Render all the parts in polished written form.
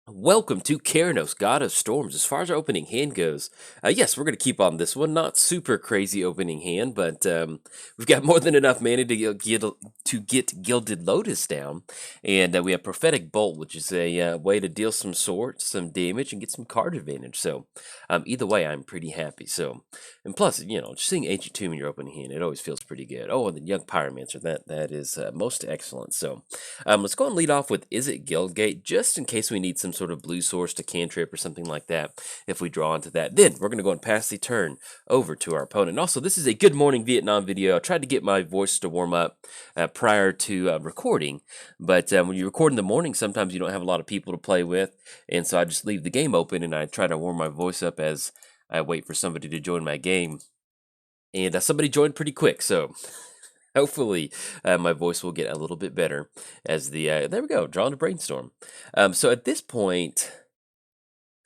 Welcome to Keranos, God of Storms. As far as our opening hand goes, yes, we're going to keep on this one. Not super crazy opening hand, but we've got more than enough mana to get Gilded Lotus down. And we have Prophetic Bolt, which is a way to deal some damage, and get some card advantage. So either way, I'm pretty happy. So, and plus, just seeing Ancient Tomb in your opening hand, it always feels pretty good. Oh, and the Young Pyromancer, that is most excellent. So let's go and lead off with Is It Guildgate, just in case we need some sort of blue source to cantrip or something like that, if we draw into that. Then we're going to go and pass the turn over to our opponent. And also, this is a Good Morning Vietnam video. I tried to get my voice to warm up prior to recording, but when you record in the morning, sometimes you don't have a lot of people to play with, and so I just leave the game open and I try to warm my voice up as I wait for somebody to join my game. And somebody joined pretty quick, so hopefully, my voice will get a little bit better as there we go, drawing a brainstorm. So at this point,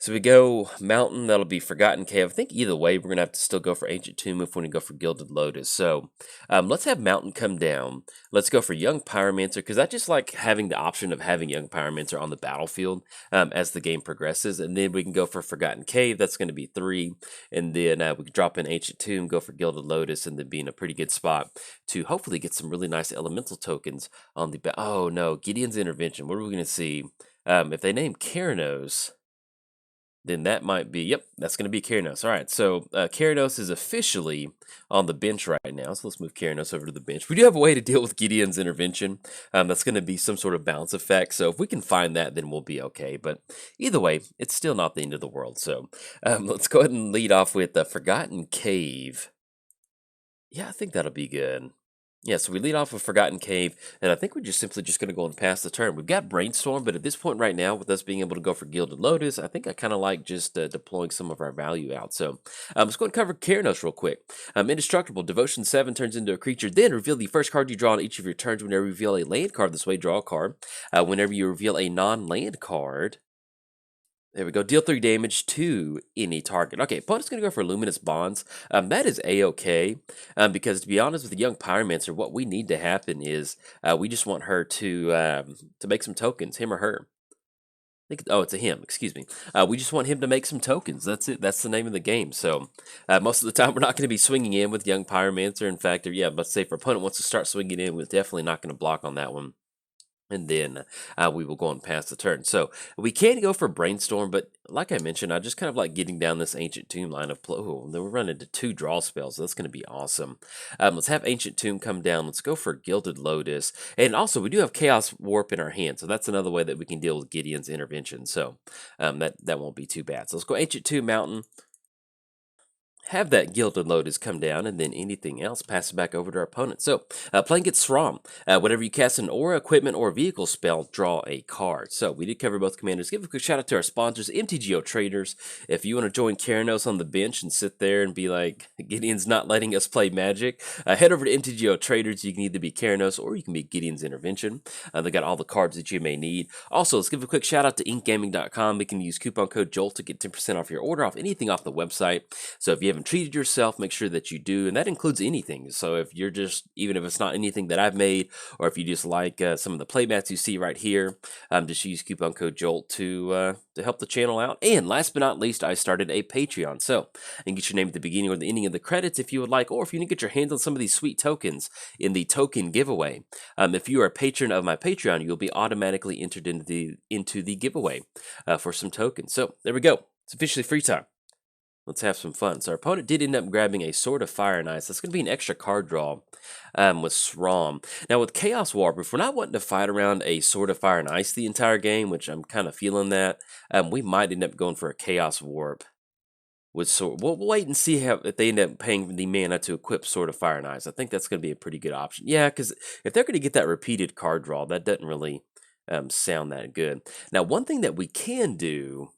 so we go Mountain, that'll be Forgotten Cave. I think either way, we're going to have to still go for Ancient Tomb if we want to go for Gilded Lotus. So let's have Mountain come down. Let's go for Young Pyromancer, because I just like having the option of having Young Pyromancer on the battlefield as the game progresses. And then we can go for Forgotten Cave, that's going to be 3. And then we can drop in Ancient Tomb, go for Gilded Lotus, and then be in a pretty good spot to hopefully get some really nice elemental tokens on the oh no, Gideon's Intervention. What are we going to see? If they name Keranos, then that might be, yep, that's going to be Keranos. All right, so Keranos is officially on the bench right now. So let's move Keranos over to the bench. We do have a way to deal with Gideon's Intervention. That's going to be some sort of bounce effect. So if we can find that, then we'll be okay. But either way, it's still not the end of the world. So let's go ahead and lead off with the Forgotten Cave. Yeah, I think that'll be good. Yeah, so we lead off with Forgotten Cave, and I think we're just simply just going to go and pass the turn. We've got Brainstorm, but at this point right now, with us being able to go for Gilded Lotus, I think I kind of like just deploying some of our value out. So let's go and cover Keranos real quick. Indestructible, Devotion 7 turns into a creature, then reveal the first card you draw on each of your turns. Whenever you reveal a land card this way, draw a card. Whenever you reveal a non-land card, there we go. Deal 3 damage to any target. Okay, opponent's going to go for Luminous Bonds. That is A-okay, because to be honest with the Young Pyromancer, what we need to happen is we just want her to make some tokens, him or her. Oh, it's a him, excuse me. We just want him to make some tokens. That's it. That's the name of the game. So most of the time, we're not going to be swinging in with Young Pyromancer. In fact, yeah, let's say if our opponent wants to start swinging in, we're definitely not going to block on that one. And then we will go and pass the turn. So we can go for Brainstorm, but like I mentioned, I just kind of like getting down this Ancient Tomb line of play. Oh, then we're running into 2 draw spells. So that's going to be awesome. Let's have Ancient Tomb come down. Let's go for Gilded Lotus. And also, we do have Chaos Warp in our hand. So that's another way that we can deal with Gideon's Intervention. So that won't be too bad. So let's go Ancient Tomb Mountain. Have that Gilded Lotus come down, and then anything else pass it back over to our opponent. So, playing against Sram. Whenever you cast an aura, equipment, or vehicle spell, draw a card. So, we did cover both commanders. Give a quick shout out to our sponsors, MTGOTraders. If you want to join Keranos on the bench and sit there and be like, Gideon's not letting us play Magic, head over to MTGOTraders. You can either be Keranos or you can be Gideon's Intervention. They got all the cards that you may need. Also, let's give a quick shout out to inkgaming.com. We can use coupon code JOLT to get 10% off your order, off anything off the website. So, if you haven't treated yourself, make sure that you do, and that includes anything. So if you're just, even if it's not anything that I've made, or if you just like some of the playmats you see right here, just use coupon code JOLT to help the channel out. And last but not least, I started a Patreon, so you can get your name at the beginning or the ending of the credits if you would like, or if you need to get your hands on some of these sweet tokens in the token giveaway. If you are a patron of my Patreon, you'll be automatically entered into the giveaway for some tokens. So there we go. It's officially free time. Let's have some fun. So our opponent did end up grabbing a Sword of Fire and Ice. That's going to be an extra card draw with Sram. Now with Chaos Warp, if we're not wanting to fight around a Sword of Fire and Ice the entire game, which I'm kind of feeling that, we might end up going for a Chaos Warp with Sword. We'll wait and see if they end up paying the mana to equip Sword of Fire and Ice. I think that's going to be a pretty good option. Yeah, because if they're going to get that repeated card draw, that doesn't really sound that good. Now one thing that we can do,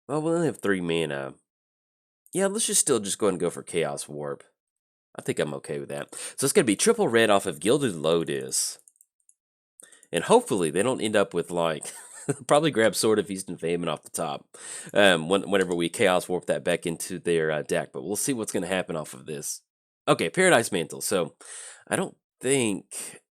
well, we only have 3 mana. Yeah, let's just still just go ahead and go for Chaos Warp. I think I'm okay with that. So it's going to be triple red off of Gilded Lotus. And hopefully they don't end up with, like, probably grab Sword of Feast and Famine off the top whenever we Chaos Warp that back into their deck. But we'll see what's going to happen off of this. Okay, Paradise Mantle. So I don't think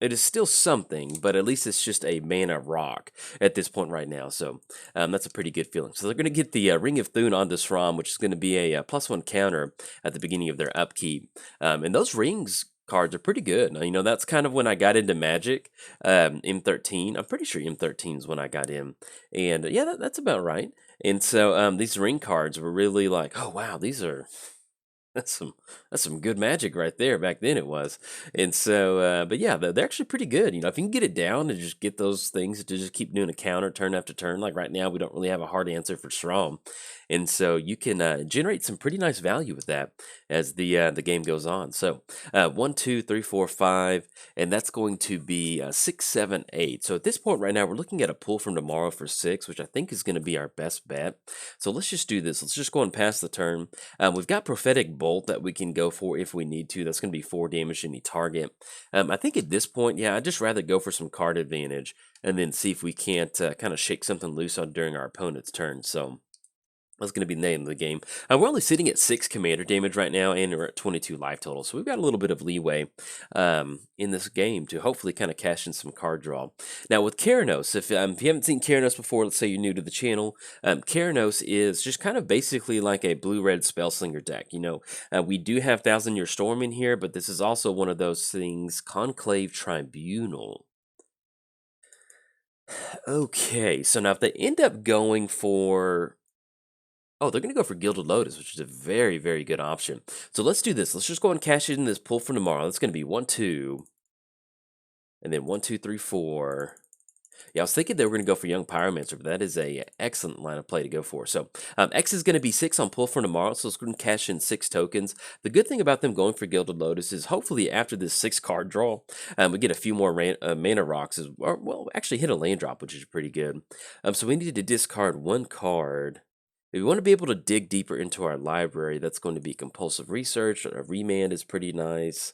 it is still something, but at least it's just a mana rock at this point right now. So that's a pretty good feeling. So they're going to get the Ring of Thune onto Sram, which is going to be a +1 counter at the beginning of their upkeep. And those rings cards are pretty good. Now, you know, that's kind of when I got into Magic, M13. I'm pretty sure M13 is when I got in. And yeah, that's about right. And so these ring cards were really like, oh, wow, these are that's some good magic right there. Back then it was, and so but yeah, they're actually pretty good. You know, if you can get it down and just get those things to just keep doing a counter turn after turn. Like right now, we don't really have a hard answer for Strom, and so you can generate some pretty nice value with that as the game goes on. So 1, 2, 3, 4, 5, and that's going to be 6, 7, 8. So at this point right now, we're looking at a pull from tomorrow for 6, which I think is going to be our best bet. So let's just do this. Let's just go and pass the turn. We've got Prophetic Bolt that we can go for if we need to. That's going to be 4 damage to any target. I think at this point, yeah, I'd just rather go for some card advantage and then see if we can't kind of shake something loose on during our opponent's turn. So that's going to be the name of the game. We're only sitting at 6 commander damage right now, and we're at 22 life total. So we've got a little bit of leeway in this game to hopefully kind of cash in some card draw. Now with Keranos, if you haven't seen Keranos before, let's say you're new to the channel, Keranos is just kind of basically like a blue-red Spellslinger deck. You know, we do have Thousand Year Storm in here, but this is also one of those things, Conclave Tribunal. Okay, so now if they end up going for... Oh, they're going to go for Gilded Lotus, which is a very, very good option. So let's do this. Let's just go and cash in this pull for tomorrow. That's going to be 1, 2, and then 1, 2, 3, 4. Yeah, I was thinking they were going to go for Young Pyromancer, but that is a excellent line of play to go for. So X is going to be 6 on pull for tomorrow, so let's go and cash in 6 tokens. The good thing about them going for Gilded Lotus is hopefully after this 6 card draw, we get a few more mana rocks, or well, actually hit a land drop, which is pretty good. So we need to discard 1 card. If we want to be able to dig deeper into our library, that's going to be Compulsive Research. A Remand is pretty nice.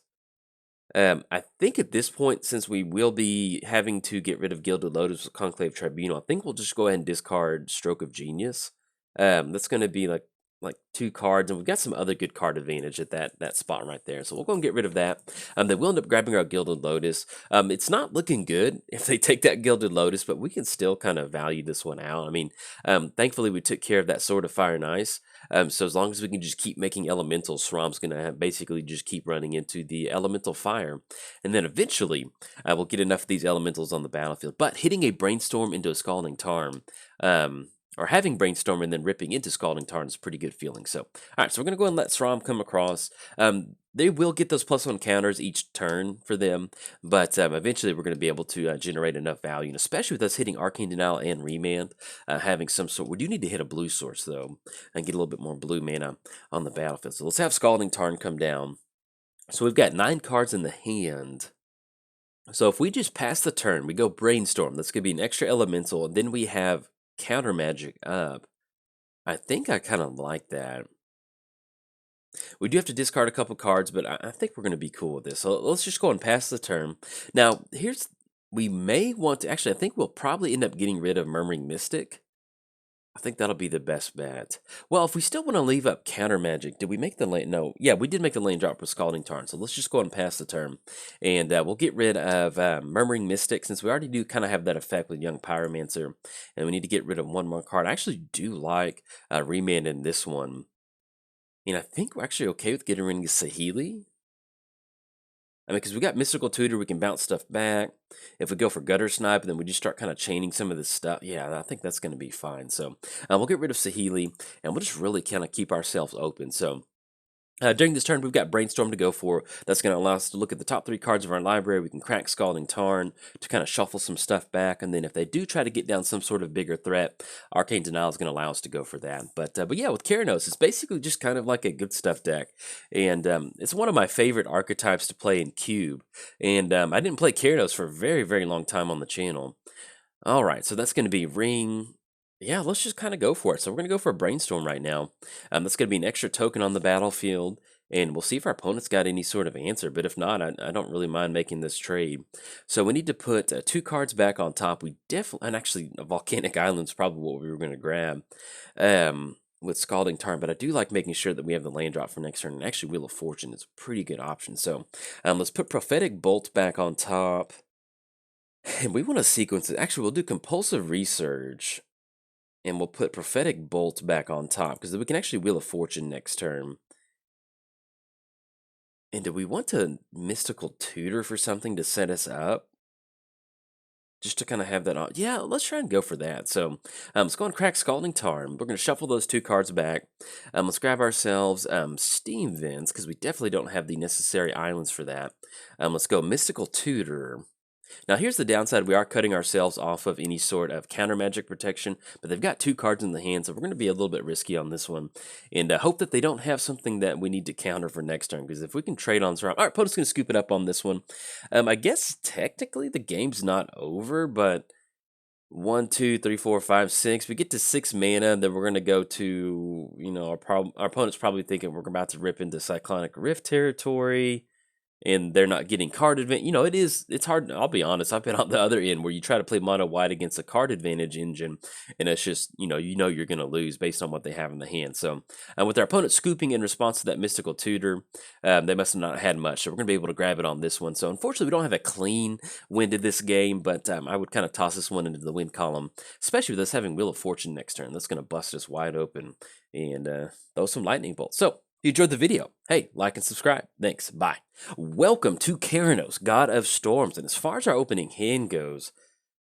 I think at this point, since we will be having to get rid of Gilded Lotus with Conclave Tribunal, I think we'll just go ahead and discard Stroke of Genius. That's going to be like 2 cards, and we've got some other good card advantage at that spot right there. So we'll go and get rid of that. They will end up grabbing our Gilded Lotus. It's not looking good if they take that Gilded Lotus, but we can still kind of value this one out. I mean, thankfully we took care of that Sword of Fire and Ice. So as long as we can just keep making elementals, Sram's going to basically just keep running into the elemental fire. And then eventually, we'll get enough of these elementals on the battlefield. But hitting a Brainstorm into a Scalding Tarn, or having Brainstorm and then ripping into Scalding Tarn is a pretty good feeling. So, all right, so we're going to go and let Sram come across. They will get those +1 counters each turn for them, but eventually we're going to be able to generate enough value, and especially with us hitting Arcane Denial and Remand, having some sort... We do need to hit a blue source, though, and get a little bit more blue mana on the battlefield. So let's have Scalding Tarn come down. So we've got 9 cards in the hand. So if we just pass the turn, we go Brainstorm. That's going to be an extra elemental, and then we have Counter Magic up. I think I kind of like that. We do have to discard a couple cards, but I think we're going to be cool with this. So let's just go and pass the turn. Now, we may want to... Actually, I think we'll probably end up getting rid of Murmuring Mystic. I think that'll be the best bet. Well, if we still want to leave up Counter Magic, did we make the lane? No. Yeah, we did make the lane drop for Scalding Tarn. So let's just go and pass the turn. And we'll get rid of Murmuring Mystic, since we already do kind of have that effect with Young Pyromancer. And we need to get rid of 1 more card. I actually do like Remand in this one. And I think we're actually okay with getting rid of Saheeli. I mean, because we got Mystical Tutor, we can bounce stuff back. If we go for Gutter Snipe, then we just start kind of chaining some of this stuff. Yeah, I think that's going to be fine. So we'll get rid of Saheeli, and we'll just really kind of keep ourselves open. So during this turn, we've got Brainstorm to go for. That's going to allow us to look at the top 3 cards of our library. We can crack Scalding Tarn to kind of shuffle some stuff back. And then if they do try to get down some sort of bigger threat, Arcane Denial is going to allow us to go for that. But yeah, with Keranos, it's basically just kind of like a good stuff deck. And it's one of my favorite archetypes to play in Cube. And I didn't play Keranos for a very, very long time on the channel. All right, so that's going to be Ring... Yeah, let's just kind of go for it. So we're going to go for a Brainstorm right now. That's going to be an extra token on the battlefield, and we'll see if our opponent's got any sort of answer. But if not, I don't really mind making this trade. So we need to put 2 cards back on top. We definitely... And actually, a Volcanic Island's probably what we were going to grab. with Scalding Tarn, but I do like making sure that we have the land drop for next turn. And actually, Wheel of Fortune is a pretty good option. So let's put Prophetic Bolt back on top. And we want to sequence it. Actually, we'll do Compulsive Research. And we'll put Prophetic Bolt back on top, because we can actually Wheel of Fortune next turn. And do we want to Mystical Tutor for something to set us up? Just to kind of have that on. Yeah, let's try and go for that. So let's go and crack Scalding Tarn. We're going to shuffle those 2 cards back. Let's grab ourselves Steam Vents, because we definitely don't have the necessary islands for that. Let's go Mystical Tutor. Now, here's the downside. We are cutting ourselves off of any sort of counter magic protection, but they've got 2 cards in the hand, so we're going to be a little bit risky on this one. And hope that they don't have something that we need to counter for next turn, because if we can trade on Sram... All right, opponent's going to scoop it up on this one. I guess technically the game's not over, but 1, 2, 3, 4, 5, 6. We get to 6 mana, then we're going to go to, our opponent's probably thinking we're about to rip into Cyclonic Rift territory. And they're not getting card advantage. It's hard. I'll be honest. I've been on the other end where you try to play mono white against a card advantage engine, and it's just, you're going to lose based on what they have in the hand. So, with their opponent scooping in response to that Mystical Tutor, they must have not had much. So, we're going to be able to grab it on this one. So, unfortunately, we don't have a clean win to this game, but I would kind of toss this one into the win column, especially with us having Wheel of Fortune next turn. That's going to bust us wide open and throw some lightning bolts. So, if you enjoyed the video, hey, like and subscribe. Thanks. Bye. Welcome to Keranos, God of Storms. And as far as our opening hand goes,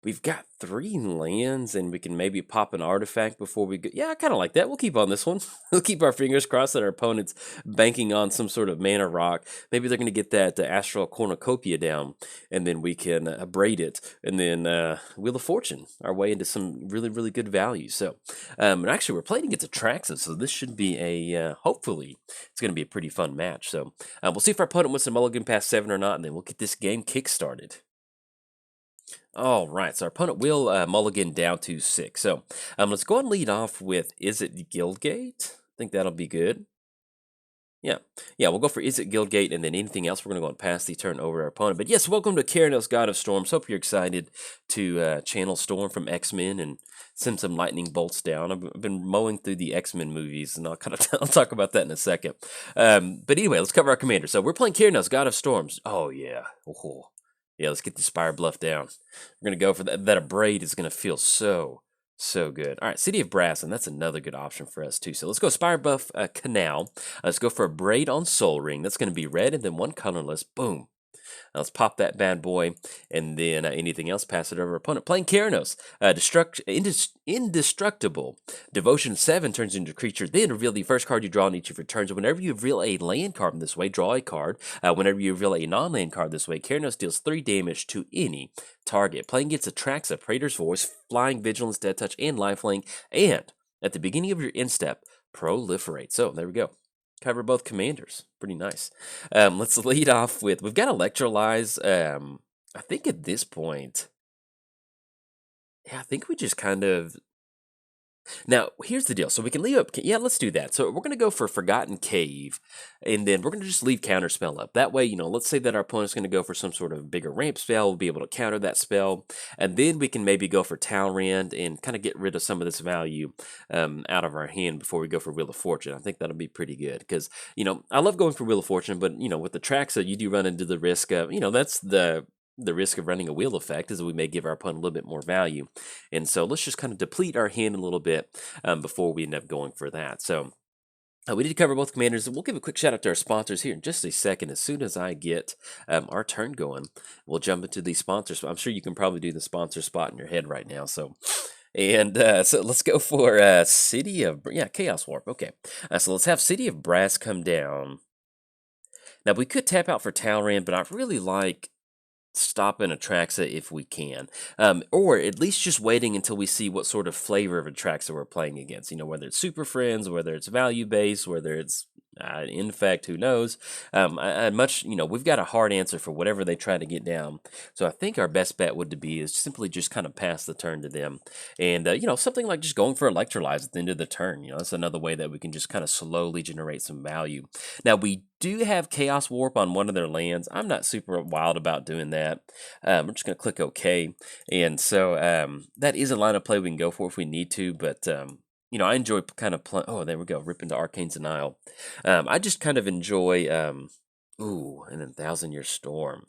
we've got 3 lands, and we can maybe pop an artifact before we go. Yeah, I kind of like that. We'll keep on this one. We'll keep our fingers crossed that our opponent's banking on some sort of mana rock. Maybe they're going to get that Astral Cornucopia down, and then we can braid it, and then Wheel of Fortune our way into some really, really good value. So, and actually, we're playing against Atraxa, so this should be hopefully, it's going to be a pretty fun match. So, we'll see if our opponent wants to mulligan past 7 or not, and then we'll get this game kick-started. All right, so our opponent will mulligan down to 6. So let's go and lead off with, is it Guildgate? I think that'll be good. Yeah, we'll go for is it Guildgate, and then anything else, we're going to go and pass the turn over to our opponent. But yes, welcome to Keranos, God of Storms. Hope you're excited to channel Storm from X-Men and send some lightning bolts down. I've been mowing through the X-Men movies, and I'll talk about that in a second. But anyway, let's cover our commander. So we're playing Keranos, God of Storms. Oh, yeah. Oh. Yeah, let's get the Spire Bluff down. We're going to go for that. That a braid is going to feel so good. All right, City of Brass, and that's another good option for us, too. So let's go Spire Buff Canal. Let's go for a braid on Soul Ring. That's going to be red, and then 1 colorless. Boom. Now let's pop that bad boy, and then anything else, pass it over opponent. Playing Keranos, Indestructible. Devotion 7 turns into a creature, then reveal the first card you draw on each of your turns. Whenever you reveal a land card in this way, draw a card. Whenever you reveal a non-land card this way, Keranos deals 3 damage to any target. Playing against Atraxa, Praetor's Voice, Flying, Vigilance, Death Touch, and Lifelink, and at the beginning of your end step, Proliferate. So there we go. Cover both commanders. Pretty nice. Let's lead off with, we've got Electrolyze. I think at this point, I think we just kind of... Now, here's the deal. So we can leave up... Yeah, let's do that. So we're going to go for Forgotten Cave, and then we're going to just leave Counterspell up. That way, let's say that our opponent's going to go for some sort of bigger ramp spell. We'll be able to counter that spell, and then we can maybe go for Talrand and kind of get rid of some of this value out of our hand before we go for Wheel of Fortune. I think that'll be pretty good, because, I love going for Wheel of Fortune, but, with the Atraxa, you do run into the risk of, that's the risk of running a wheel effect is that we may give our opponent a little bit more value. And so let's just kind of deplete our hand a little bit before we end up going for that. So we did cover both commanders. We'll give a quick shout out to our sponsors here in just a second. As soon as I get our turn going, we'll jump into the sponsors. I'm sure you can probably do the sponsor spot in your head right now. So... And so let's go for City of... Yeah, Chaos Warp. Okay. So let's have City of Brass come down. Now, we could tap out for Talrand, but I really like stopping Atraxa if we can, or at least just waiting until we see what sort of flavor of Atraxa we're playing against. Whether it's Super Friends, whether it's value based, whether it's Infect, who knows? We've got a hard answer for whatever they try to get down. So I think our best bet would be is simply just kind of pass the turn to them, and something like just going for Electrolyze at the end of the turn. That's another way that we can just kind of slowly generate some value. Now we do have Chaos Warp on one of their lands. I'm not super wild about doing that. We're just going to click OK. And so that is a line of play we can go for if we need to, but I enjoy kind of oh, there we go, rip into Arcane's Denial. I just kind of enjoy, ooh, and then Thousand Year Storm.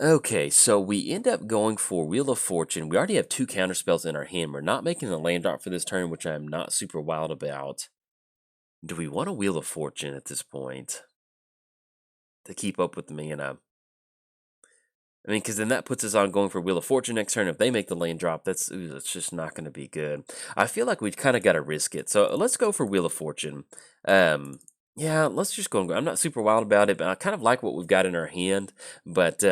Okay, so we end up going for Wheel of Fortune. We already have 2 counter spells in our hand. We're not making a land drop for this turn, which I'm not super wild about. Do we want a Wheel of Fortune at this point to keep up with the mana? I mean, because then that puts us on going for Wheel of Fortune next turn. If they make the lane drop, that's just not going to be good. I feel like we kind of got to risk it. So let's go for Wheel of Fortune. Yeah, let's just go and go. I'm not super wild about it, but I kind of like what we've got in our hand. But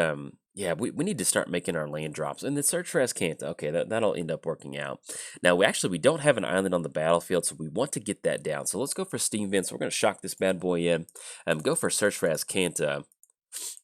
yeah, we need to start making our land drops. And then search for Ascanta. Okay, that'll end up working out. Now, we don't have an island on the battlefield, so we want to get that down. So let's go for Steam Vents. We're going to shock this bad boy in. Go for search for Ascanta.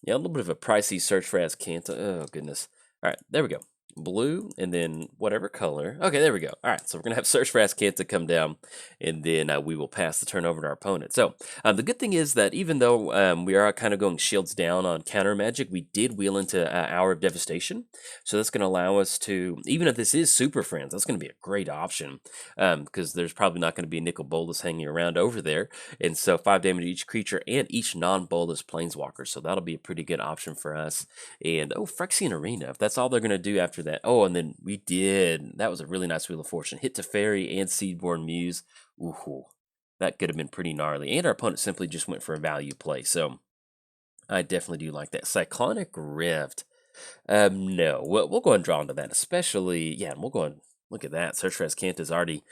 Yeah, a little bit of a pricey search for Ascanta. Oh, goodness. All right, there we go. Blue, and then whatever color. Okay, there we go. All right, so we're going to have search for Ascanta come down, and then we will pass the turn over to our opponent. So the good thing is that even though we are kind of going shields down on counter magic, we did wheel into Hour of Devastation. So that's going to allow us to, even if this is Super Friends, that's going to be a great option because there's probably not going to be a Nicol Bolas hanging around over there. And so 5 damage to each creature and each non-Bolas planeswalker. So that'll be a pretty good option for us. And oh, Phyrexian Arena, if that's all they're going to do after that. Oh, and then we did. That was a really nice Wheel of Fortune. Hit to Fairy and Seedborn Muse. Ooh, that could have been pretty gnarly. And our opponent simply just went for a value play. So I definitely do like that. Cyclonic Rift. No, we'll go and draw into that. Especially, yeah, we'll go and look at that. Search for Ascanta is already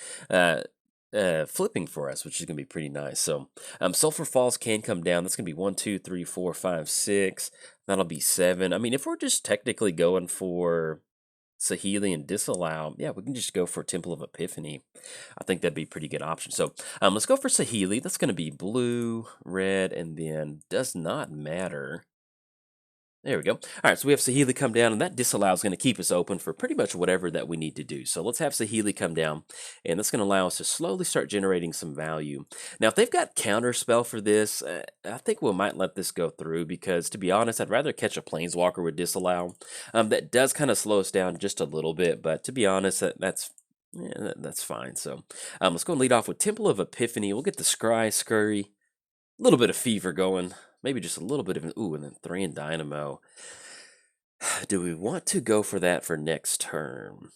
flipping for us, which is going to be pretty nice. So Sulfur Falls can come down. That's going to be 1, 2, 3, 4, 5, 6. That'll be 7. I mean, if we're just technically going for Saheeli and Disallow, yeah, we can just go for Temple of Epiphany. I think that'd be a pretty good option. So let's go for Saheeli. That's going to be blue, red, and then does not matter. There we go. All right, so we have Saheeli come down, and that disallow is going to keep us open for pretty much whatever that we need to do. So let's have Saheeli come down, and that's going to allow us to slowly start generating some value. Now, if they've got counterspell for this, I think we might let this go through because, to be honest, I'd rather catch a planeswalker with disallow. That does kind of slow us down just a little bit, but to be honest, that's fine. So let's go and lead off with Temple of Epiphany. We'll get the Scurry, a little bit of fever going. Maybe just a little bit of ooh, and then Thran Dynamo. Do we want to go for that for next turn?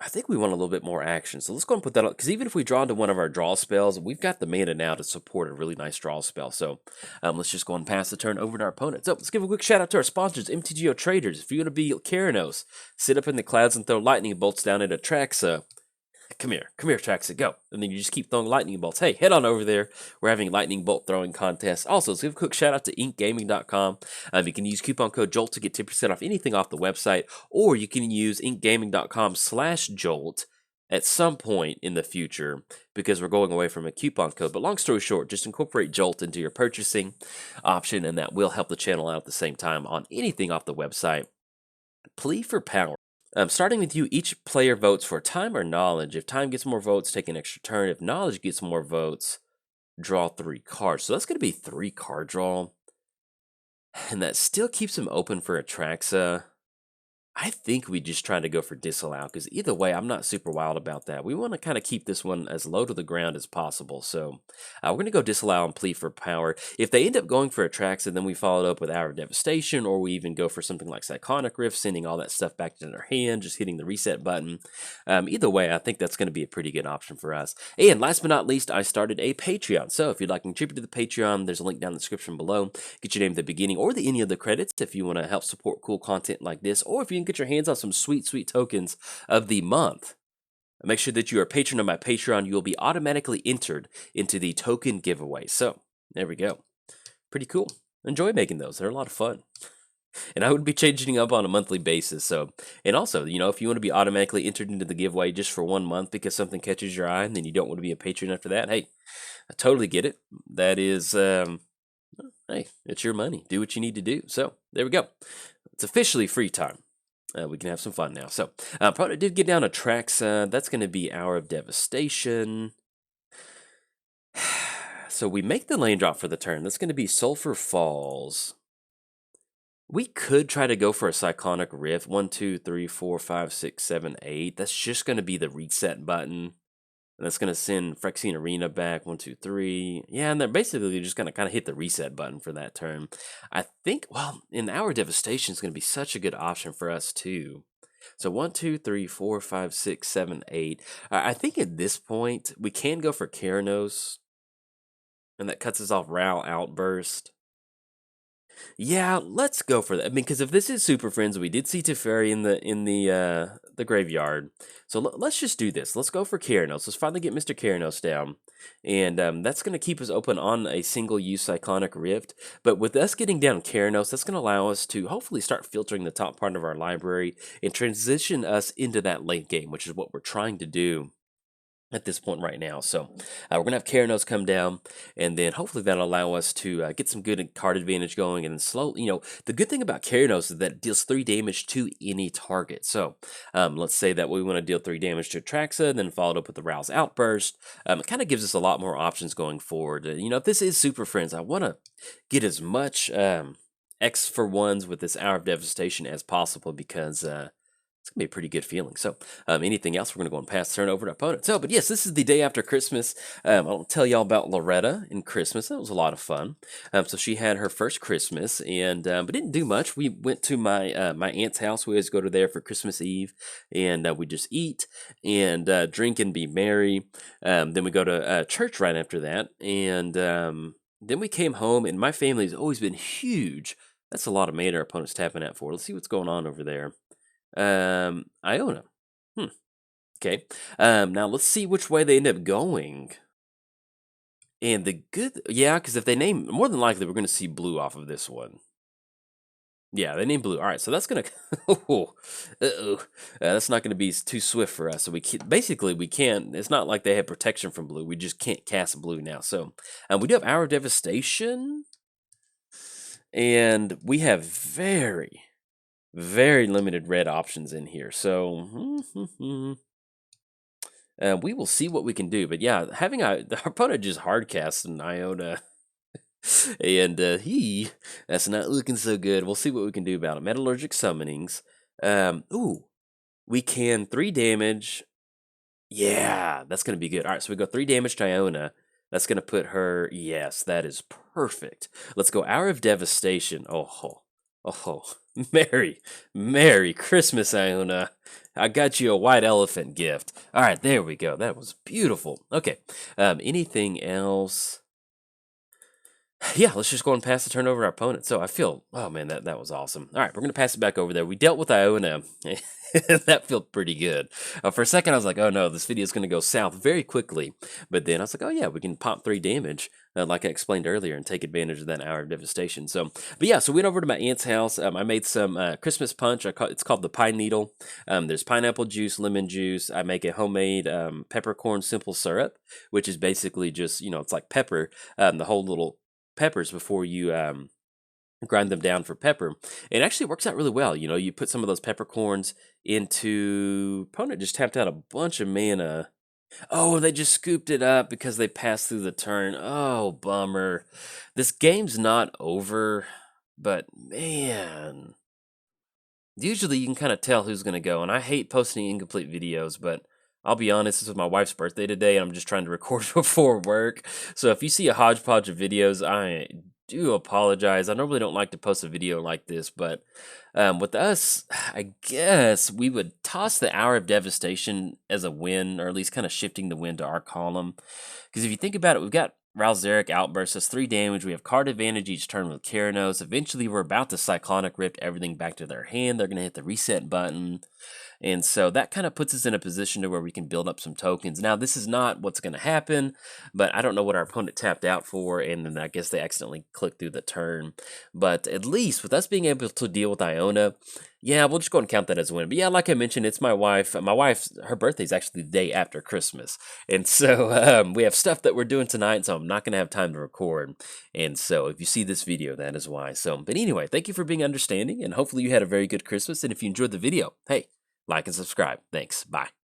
I think we want a little bit more action. So let's go and put that on, because even if we draw into one of our draw spells, we've got the mana now to support a really nice draw spell. So let's just go and pass the turn over to our opponent. So let's give a quick shout out to our sponsors, MTGOTraders. If you want to be Keranos, sit up in the clouds and throw lightning bolts down at Atraxa. Come here, Atraxa, go. And then you just keep throwing lightning bolts. Hey, head on over there. We're having lightning bolt throwing contests. Also, let's give a quick shout out to inkgaming.com. You can use coupon code JOLT to get 10% off anything off the website, or you can use inkgaming.com/JOLT at some point in the future because we're going away from a coupon code. But long story short, just incorporate JOLT into your purchasing option, and that will help the channel out at the same time on anything off the website. Plea for power. Starting with you, each player votes for time or knowledge. If time gets more votes, take an extra turn. If knowledge gets more votes, draw 3 cards. So that's going to be 3 card draw. And that still keeps him open for Atraxa. I think we just try to go for disallow, because either way, I'm not super wild about that. We want to kind of keep this one as low to the ground as possible. So we're going to go disallow and plead for power. If they end up going for Atraxa, then we follow it up with Hour of Devastation, or we even go for something like Cyclonic Rift, sending all that stuff back to their hand, just hitting the reset button. Either way, I think that's going to be a pretty good option for us. And last but not least, I started a Patreon. So if you'd like to contribute to the Patreon, there's a link down in the description below. Get your name at the beginning or the end of the credits if you want to help support cool content like this, or if you get your hands on some sweet tokens of the month. Make sure that you are a patron of my Patreon. You will be automatically entered into the token giveaway. So there we go. Pretty cool. Enjoy making those. They're a lot of fun. And I would be changing up on a monthly basis. So, and also, if you want to be automatically entered into the giveaway just for 1 month because something catches your eye and then you don't want to be a patron after that, hey, I totally get it. That is, hey, it's your money. Do what you need to do. So there we go. It's officially free time. We can have some fun now. So, probably did get down to Atraxa. That's going to be Hour of Devastation. So we make the lane drop for the turn. That's going to be Sulfur Falls. We could try to go for a Cyclonic Rift. 1, 2, 3, 4, 5, 6, 7, 8. That's just going to be the reset button. And that's going to send Phyrexian Arena back 1, 2, 3. Yeah, and they're basically just going to kind of hit the reset button for that turn. I think, well, in Hour of Devastation is going to be such a good option for us too. So 1, 2, 3, 4, 5, 6, 7, 8. I think at this point we can go for Keranos, and that cuts us off Ral Outburst. Yeah, let's go for that. I mean, because if this is Super Friends, we did see Teferi in the graveyard. So let's just do this. Let's go for Keranos. Let's finally get Mr. Keranos down, and that's going to keep us open on a single-use Cyclonic Rift. But with us getting down Keranos, that's going to allow us to hopefully start filtering the top part of our library and transition us into that late game, which is what we're trying to do at this point right now. So we're gonna have Keranos come down, and then hopefully that'll allow us to get some good card advantage going, and then slowly, the good thing about Keranos is that it deals 3 damage to any target. So let's say that we want to deal 3 damage to Atraxa, then followed up with the Rouse Outburst. It kind of gives us a lot more options going forward. If this is Super Friends, I want to get as much X for ones with this Hour of Devastation as possible, because it's going to be a pretty good feeling. So, anything else, we're going to go and pass the turn over to opponent. So, but yes, this is the day after Christmas. I'll tell y'all about Loretta in Christmas. That was a lot of fun. So she had her first Christmas, and but didn't do much. We went to my my aunt's house. We always go to there for Christmas Eve, and we just eat and drink and be merry. Then we go to church right after that, and then we came home. And my family's always been huge. That's a lot of mana our opponent's tapping out for. Let's see what's going on over there. Iona. Okay. Now let's see which way they end up going. And the good, yeah, because if they name, more than likely we're going to see blue off of this one. Yeah, they named blue. All right, so that's gonna, that's not gonna be too swift for us. So basically we can't. It's not like they have protection from blue. We just can't cast blue now. So we do have Hour of Devastation, and we have very limited red options in here. So we will see what we can do. But yeah, having the opponent just hardcast an Iona, and that's not looking so good. We'll see what we can do about it. Metallurgic Summonings. Ooh, we can 3 damage. Yeah, that's going to be good. All right, so we go 3 damage to Iona. That's going to put her, yes, that is perfect. Let's go Hour of Devastation. Oh, Merry Christmas, Iona. I got you a white elephant gift. All right, there we go. That was beautiful. Okay, anything else? Yeah, let's just go and pass the turn over to our opponent. So I feel, oh man, that was awesome. All right, we're going to pass it back over there. We dealt with Iona. That felt pretty good. For a second, I was like, oh no, this video is going to go south very quickly. But then I was like, oh yeah, we can pop 3 damage, like I explained earlier, and take advantage of that Hour of Devastation. So, but yeah, so we went over to my aunt's house. I made some Christmas punch. It's called the Pine Needle. There's pineapple juice, lemon juice. I make a homemade peppercorn simple syrup, which is basically just, it's like pepper, the whole little peppers before you grind them down for pepper. It actually works out really well. You put some of those peppercorns into, opponent just tapped out a bunch of mana. Oh, they just scooped it up because they passed through the turn. Oh, bummer. This game's not over, but man, usually you can kind of tell who's going to go. And I hate posting incomplete videos, but I'll be honest, this was my wife's birthday today, and I'm just trying to record before work. So if you see a hodgepodge of videos, I do apologize. I normally don't like to post a video like this, but with us, I guess we would toss the Hour of Devastation as a win, or at least kind of shifting the win to our column. Because if you think about it, we've got Ralzeric Outburst, that's 3 damage. We have card advantage each turn with Keranos. Eventually, we're about to Cyclonic Rift everything back to their hand. They're going to hit the reset button. And so that kind of puts us in a position to where we can build up some tokens. Now, this is not what's going to happen, but I don't know what our opponent tapped out for, and then I guess they accidentally clicked through the turn. But at least with us being able to deal with Iona, yeah, we'll just go and count that as a win. But yeah, like I mentioned, it's my wife. My wife's, her birthday is actually the day after Christmas. And so we have stuff that we're doing tonight, so I'm not going to have time to record. And so if you see this video, that is why. So, but anyway, thank you for being understanding, and hopefully you had a very good Christmas. And if you enjoyed the video, hey, like and subscribe. Thanks. Bye.